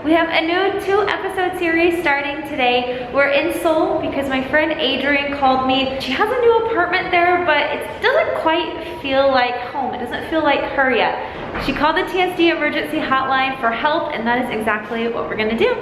We have a new 2-episode series starting today. We're in Seoul because my friend Adrienne called me. She has a new apartment there, but it doesn't quite feel like home. It doesn't feel like her yet. She called the TSD emergency hotline for help, and that is exactly what we're gonna do.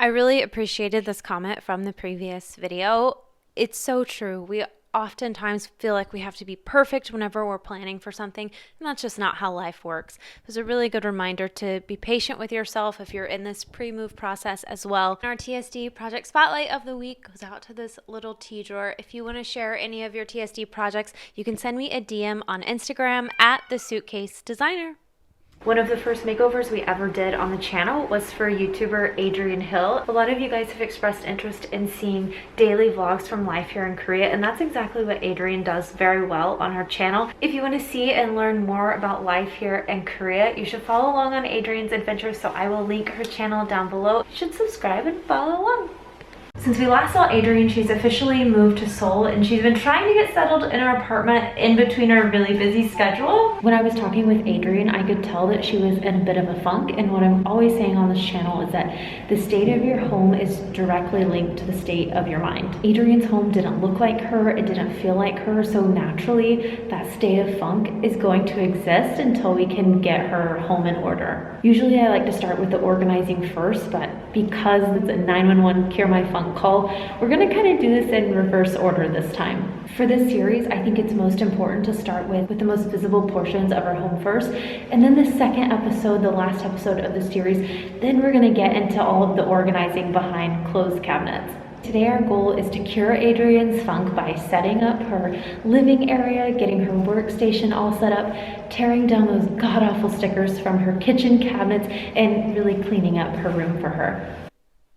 I really appreciated this comment from the previous video. It's so true. We oftentimes feel like we have to be perfect whenever we're planning for something, and that's just not how life works. It was a really good reminder to be patient with yourself if you're in this pre-move process as well. Our TSD project spotlight of the week goes out to this little tea drawer. If you want to share any of your TSD projects, you can send me a DM on Instagram at @thesuitcasedesigner. One of the first makeovers we ever did on the channel was for YouTuber Adrienne Hill. A lot of you guys have expressed interest in seeing daily vlogs from life here in Korea, and that's exactly what Adrienne does very well on her channel. If you want to see and learn more about life here in Korea, you should follow along on Adrienne's adventures, so I will link her channel down below. You should subscribe and follow along. Since we last saw Adrienne, she's officially moved to Seoul, and she's been trying to get settled in her apartment in between her really busy schedule. When I was talking with Adrienne, I could tell that she was in a bit of a funk, and what I'm always saying on this channel is that the state of your home is directly linked to the state of your mind. Adrienne's home didn't look like her, it didn't feel like her, so naturally that state of funk is going to exist until we can get her home in order. Usually I like to start with the organizing first, but because it's a 911 cure my funk call, we're gonna kind of do this in reverse order this time. For this series, I think it's most important to start with the most visible portions of our home first, and then the second episode, the last episode of the series, then we're gonna get into all of the organizing behind closed cabinets. Today our goal is to cure Adrienne's funk by setting up her living area, getting her workstation all set up, tearing down those god-awful stickers from her kitchen cabinets, and really cleaning up her room for her.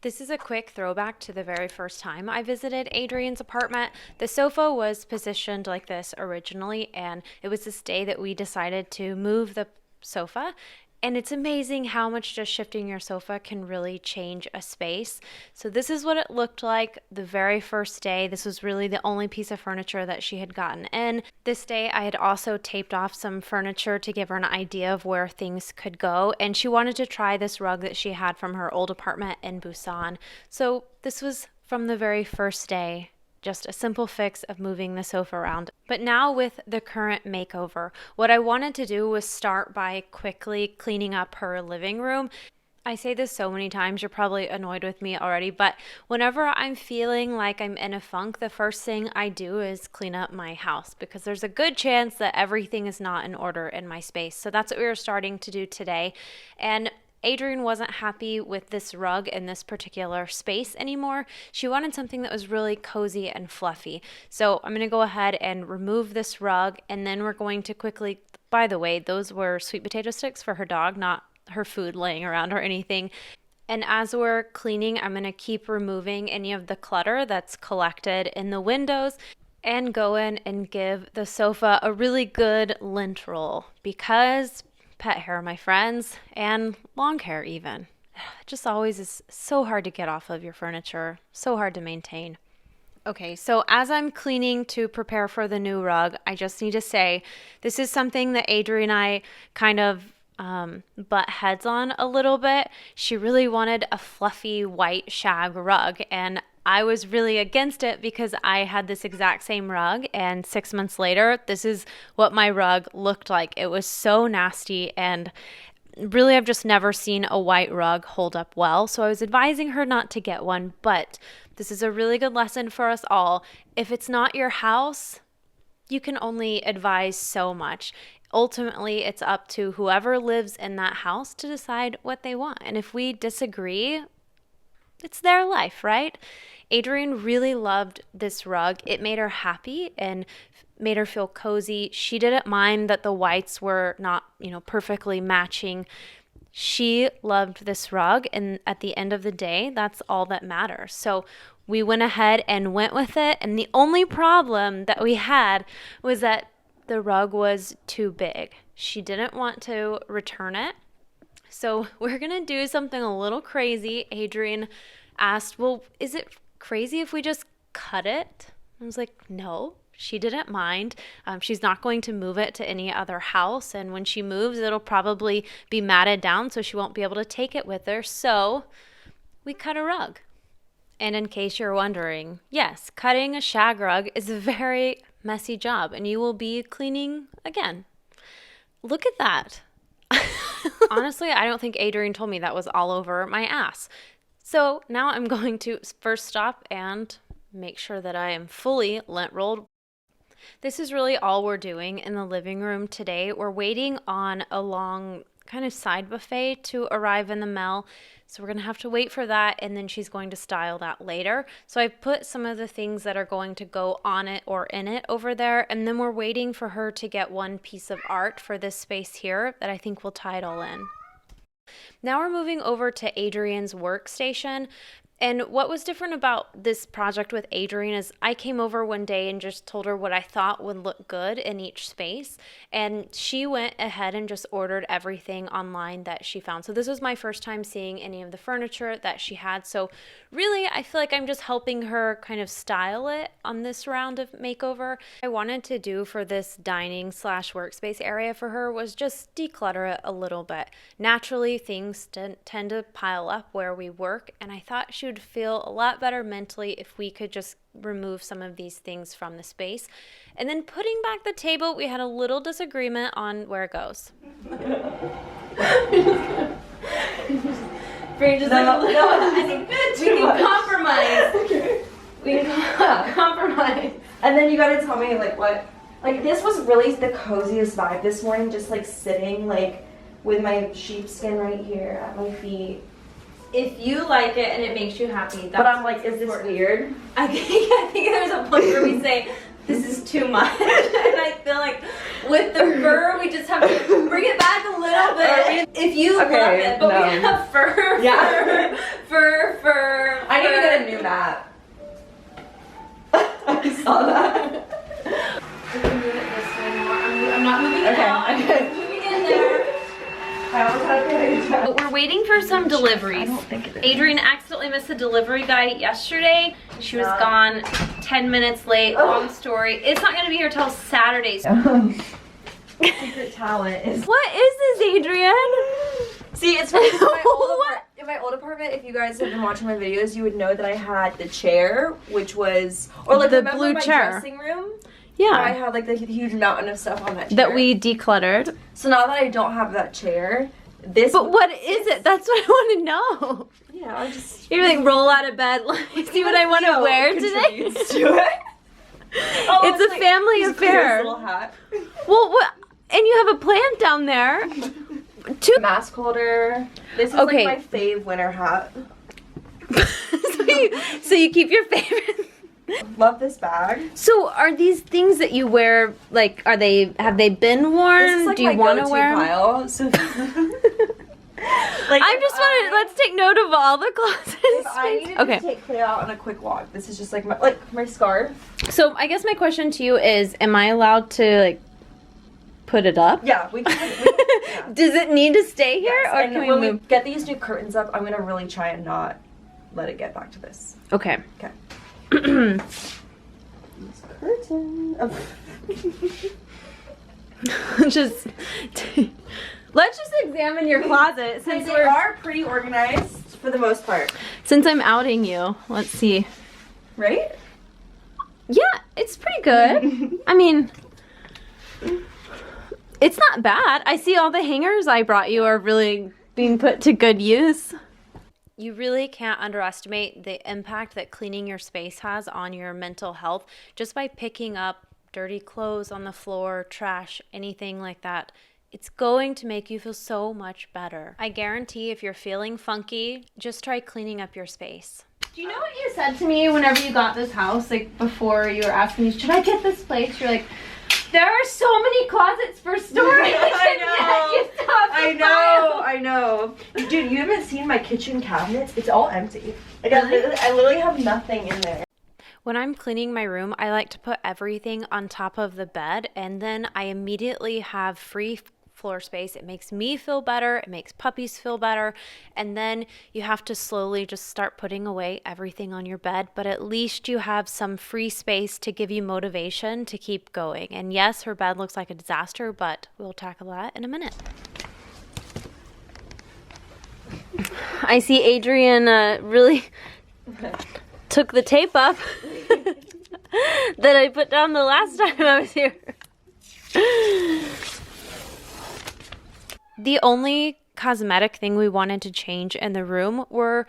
This is a quick throwback to the very first time I visited Adrienne's apartment. The sofa was positioned like this originally, and it was this day that we decided to move the sofa. And it's amazing how much just shifting your sofa can really change a space. So this is what it looked like the very first day. This was really the only piece of furniture that she had gotten in. This day I had also taped off some furniture to give her an idea of where things could go. And she wanted to try this rug that she had from her old apartment in Busan. So this was from the very first day. Just a simple fix of moving the sofa around. But now with the current makeover, what I wanted to do was start by quickly cleaning up her living room. I say this so many times, you're probably annoyed with me already, but whenever I'm feeling like I'm in a funk, the first thing I do is clean up my house because there's a good chance that everything is not in order in my space. So that's what we were starting to do today. And Adrienne wasn't happy with this rug in this particular space anymore. She wanted something that was really cozy and fluffy. So I'm going to go ahead and remove this rug, and then we're going to quickly, by the way, those were sweet potato sticks for her dog, not her food laying around or anything. And as we're cleaning, I'm going to keep removing any of the clutter that's collected in the windows and go in and give the sofa a really good lint roll because pet hair, my friends, and long hair even. It just always is so hard to get off of your furniture, so hard to maintain. Okay, so as I'm cleaning to prepare for the new rug, I just need to say this is something that Adrienne and I kind of butt heads on a little bit. She really wanted a fluffy white shag rug, and I was really against it because I had this exact same rug, and 6 months later, this is what my rug looked like. It was so nasty, and really I've just never seen a white rug hold up well, so I was advising her not to get one, but this is a really good lesson for us all. If it's not your house, you can only advise so much. Ultimately, it's up to whoever lives in that house to decide what they want, and if we disagree, it's their life, right? Adrienne really loved this rug. It made her happy and made her feel cozy. She didn't mind that the whites were not, perfectly matching. She loved this rug, and at the end of the day, that's all that matters. So we went ahead and went with it, and the only problem that we had was that the rug was too big. She didn't want to return it. So we're going to do something a little crazy. Adrienne asked, well, is it crazy if we just cut it? I was like, no. She didn't mind. She's not going to move it to any other house. And when she moves, it'll probably be matted down, so she won't be able to take it with her. So we cut a rug. And in case you're wondering, yes, cutting a shag rug is a very messy job, and you will be cleaning again. Look at that. Honestly, I don't think Adrienne told me that was all over my ass. So now I'm going to first stop and make sure that I am fully lint rolled. This is really all we're doing in the living room today. We're waiting on a long kind of side buffet to arrive in the mail. So we're going to have to wait for that, and then she's going to style that later. So I've put some of the things that are going to go on it or in it over there, and then we're waiting for her to get one piece of art for this space here that I think will tie it all in. Now we're moving over to Adrienne's workstation. And what was different about this project with Adrienne is I came over one day and just told her what I thought would look good in each space. And she went ahead and just ordered everything online that she found. So this was my first time seeing any of the furniture that she had. So really, I feel like I'm just helping her kind of style it on this round of makeover. I wanted to do for this dining / workspace area for her was just declutter it a little bit. Naturally, things tend to pile up where we work, and I thought she would feel a lot better mentally if we could just remove some of these things from the space. And then putting back the table, we had a little disagreement on where it goes. I think we can compromise. Okay. We can compromise. And then you gotta tell me like what, like this was really the coziest vibe this morning, just like sitting like with my sheepskin right here at my feet. If you like it and it makes you happy, that's But I'm like, is this weird? I think there's a point where we say this is too much, and I feel like with the fur we just have to bring it back a little bit. If you love it, but we have fur, Yeah. fur. I need to get a new mat. I saw that. We can move it this way more. I'm not moving it Okay, out. I'm okay. moving it there. I almost had to pay attention. We're waiting for some deliveries. Adrienne accidentally missed the delivery guy yesterday. She was gone 10 minutes late. Long story. It's not going to be here till Saturday. Secret talent is. What is this, Adrienne? See, it's funny. In my old apartment, if you guys have been watching my videos, you would know that I had the chair, which was, or like The remember blue my chair. dressing room. Yeah. I had like the huge mountain of stuff on that chair. That we decluttered. So now that I don't have that chair, this. But what is it? That's what I want to know. Yeah, I just. You like roll out of bed, like, see what I want to wear today? Contributes to it. Oh, It's a like, family just affair. Little hat. Well, what? And you have a plant down there. Mask holder. This is Okay. like my fave winter hat. so you keep your favorite. Love this bag. So are these things that you wear, like, have they been worn? This is like Do you my want to go-to wear 'em? pile. So, like, I just wanted, let's take note of all the closet if I space. needed to take Cleo out on a quick walk, this is just like my scarf. So I guess my question to you is, am I allowed to like put it up? Yeah, we can. Yeah. Does it need to stay here, Yes, or and can we when move? we get these new curtains up, I'm gonna really try and not let it get back to this. Okay. Okay. Curtain. just let's just examine your closet since They are pretty organized for the most part, since I'm outing you. Let's see. right? Yeah, it's pretty good. I mean, it's not bad. I see all the hangers I brought you are really being put to good use. You really can't underestimate the impact that cleaning your space has on your mental health just by picking up dirty clothes on the floor, trash, anything like that. It's going to make you feel so much better. I guarantee if you're feeling funky, just try cleaning up your space. Do you know what you said to me whenever you got this house? Like before you were asking me, should I get this place? You're like, there are so many closets for storage. I know. Dude, you haven't seen my kitchen cabinets? It's all empty. Like I literally have nothing in there. When I'm cleaning my room, I like to put everything on top of the bed, and then I immediately have free floor space. It makes me feel better. It makes puppies feel better. And then you have to slowly just start putting away everything on your bed. But at least you have some free space to give you motivation to keep going. And yes, her bed looks like a disaster, but we'll tackle that in a minute. I see Adrian really took the tape up that I put down the last time I was here. The only cosmetic thing we wanted to change in the room were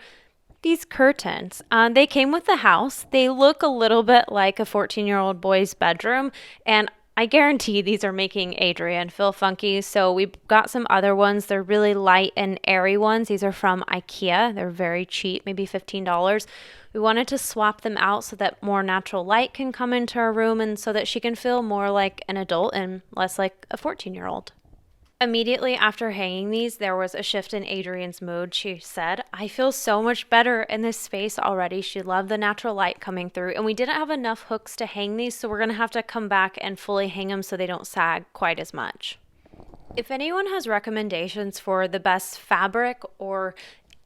these curtains. They came with the house. They look a little bit like a 14-year-old boy's bedroom, and I guarantee these are making Adrian feel funky. So we got some other ones. They're really light and airy ones. These are from IKEA. They're very cheap, maybe $15. We wanted to swap them out so that more natural light can come into our room and so that she can feel more like an adult and less like a 14-year-old. Immediately after hanging these, there was a shift in Adrian's mood. She said, I feel so much better in this space already. She loved the natural light coming through, and we didn't have enough hooks to hang these, so we're going to have to come back and fully hang them so they don't sag quite as much. If anyone has recommendations for the best fabric or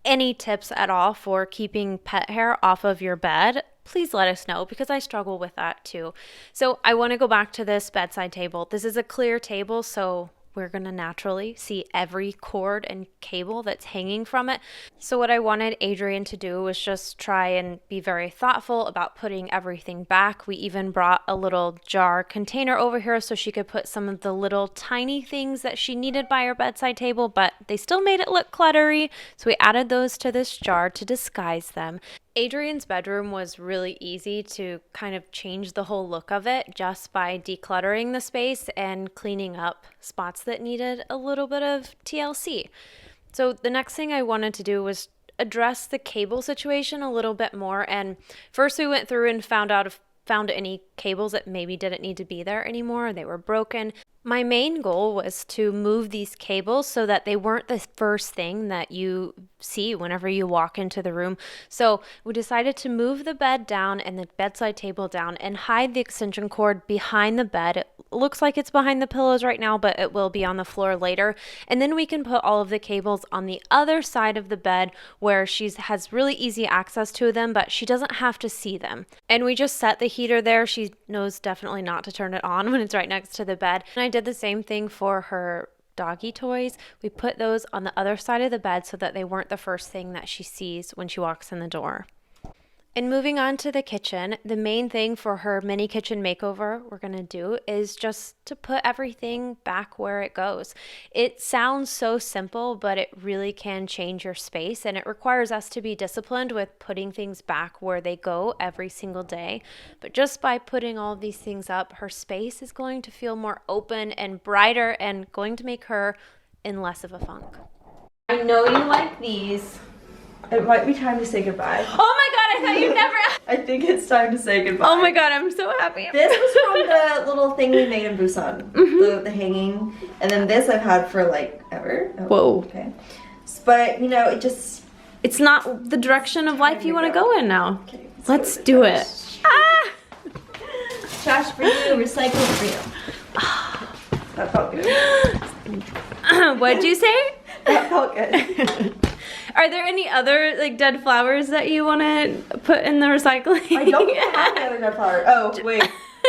any tips at all for keeping pet hair off of your bed, please let us know, because I struggle with that too. So I want to go back to this bedside table. This is a clear table, so we're going to naturally see every cord and cable that's hanging from it. So what I wanted Adrian to do was just try and be very thoughtful about putting everything back. We even brought a little jar container over here so she could put some of the little tiny things that she needed by her bedside table, but they still made it look cluttery. So we added those to this jar to disguise them. Adrian's bedroom was really easy to kind of change the whole look of it just by decluttering the space and cleaning up spots that needed a little bit of TLC. So the next thing I wanted to do was address the cable situation a little bit more. And first we went through and found any cables that maybe didn't need to be there anymore. They were broken. My main goal was to move these cables so that they weren't the first thing that you see whenever you walk into the room. So we decided to move the bed down and the bedside table down and hide the extension cord behind the bed. It looks like it's behind the pillows right now, but it will be on the floor later. And then we can put all of the cables on the other side of the bed where she has really easy access to them, but she doesn't have to see them. And we just set the heater there. She knows definitely not to turn it on when it's right next to the bed. And I did the same thing for her doggy toys. We put those on the other side of the bed so that they weren't the first thing that she sees when she walks in the door. And moving on to the kitchen, the main thing for her mini kitchen makeover we're going to do is just to put everything back where it goes. It sounds so simple, but it really can change your space, and it requires us to be disciplined with putting things back where they go every single day. But just by putting all of these things up, her space is going to feel more open and brighter and going to make her in less of a funk. I know you like these. It might be time to say goodbye. Oh my god, I thought you'd never. I think it's time to say goodbye. Oh my god, I'm so happy. This was from the little thing we made in Busan. The hanging. And then this I've had for like ever. Oh, Whoa. Okay. But you know, It's not the direction of life you want to go in now. Okay, Let's do it. Ah! Trash for you, recycle for you. That felt good. What'd you say? That felt good. Are there any other like dead flowers that you want to put in the recycling? I don't have the other dead flower. Oh, wait.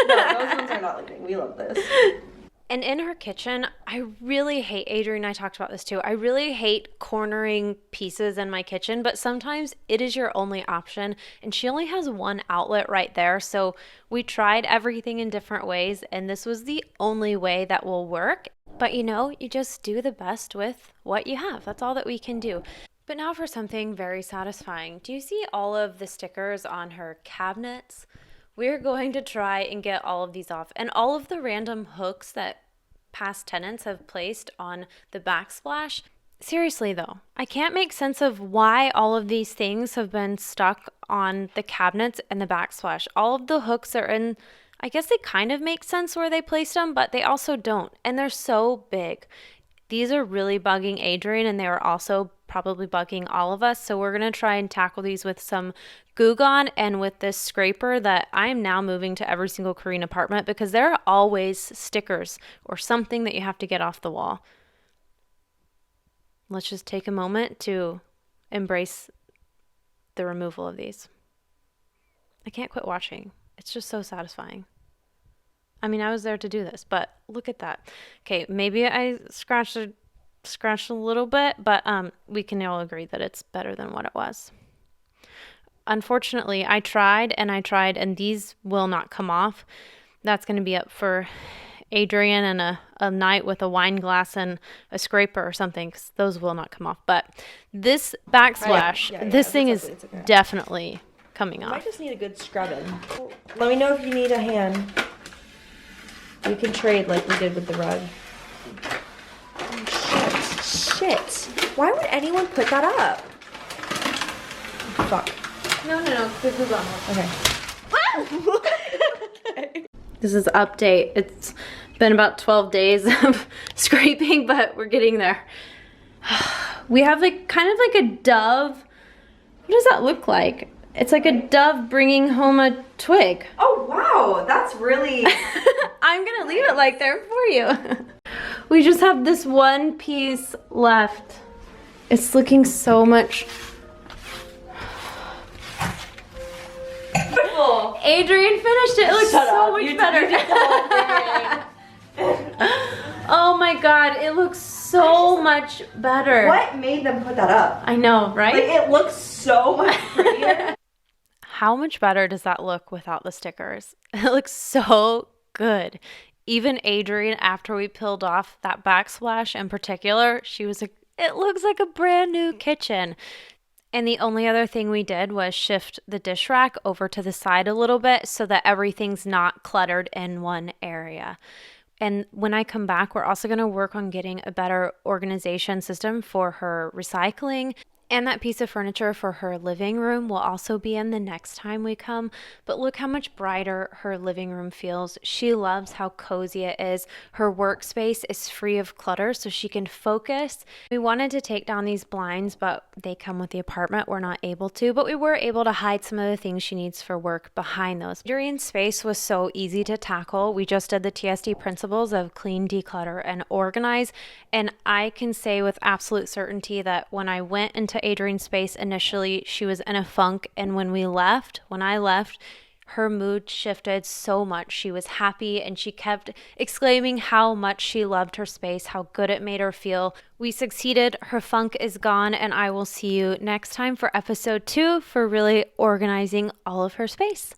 No, those ones are not living. We love this. And in her kitchen, I really hate, Adrian and I talked about this too, I really hate cornering pieces in my kitchen, but sometimes it is your only option, and she only has one outlet right there, so we tried everything in different ways, and this was the only way that will work. But you know, you just do the best with what you have. That's all that we can do. But now for something very satisfying. Do you see all of the stickers on her cabinets? We're going to try and get all of these off. And all of the random hooks that past tenants have placed on the backsplash. Seriously though, I can't make sense of why all of these things have been stuck on the cabinets and the backsplash. All of the hooks are in, I guess they kind of make sense where they placed them, but they also don't. And they're so big. These are really bugging Adrian, and they are also probably bugging all of us. So we're going to try and tackle these with some Goo Gone and with this scraper that I am now moving to every single Korean apartment, because there are always stickers or something that you have to get off the wall. let's just take a moment to embrace the removal of these. I can't quit watching. It's just so satisfying. I mean, I was there to do this, but look at that. Okay, maybe I scratched a little bit, but we can all agree that it's better than what it was. Unfortunately, I tried, and these will not come off. That's going to be up for Adrian and a night with a wine glass and a scraper or something, because those will not come off. But this backsplash, this thing is definitely coming off. I just need a good scrubbing. Let me know if you need a hand. We can trade like we did with the rug. Oh, shit. Why would anyone put that up? Fuck. No. Quick move on. Okay. This is update. It's been about 12 days of scraping, but we're getting there. We have like kind of like a dove. What does that look like? It's like a dove bringing home a twig. Oh, wow. That's really... I'm gonna leave it like there for you. We just have this one piece left. It's looking so much... beautiful. Adrian finished it. It looks so much better. You did the whole thing. Oh my god, it looks so much better. What made them put that up? I know, right? Like, it looks so much prettier. How much better does that look without the stickers? It looks so good. Even Adrian, after we peeled off that backsplash in particular, she was like, it looks like a brand new kitchen. And the only other thing we did was shift the dish rack over to the side a little bit so that everything's not cluttered in one area. And when I come back, we're also going to work on getting a better organization system for her recycling. And that piece of furniture for her living room will also be in the next time we come. But look how much brighter her living room feels. She loves how cozy it is. Her workspace is free of clutter so she can focus. We wanted to take down these blinds, but they come with the apartment. We're not able to, but we were able to hide some of the things she needs for work behind those. Adrian's space was so easy to tackle. We just did the TSD principles of clean, declutter, and organize. And I can say with absolute certainty that when I went into Adrian's space initially, she was in a funk, and when I left, her mood shifted so much. She was happy, and she kept exclaiming how much she loved her space, how good it made her feel. We succeeded. Her funk is gone, and I will see you next time for episode 2 for really organizing all of her space.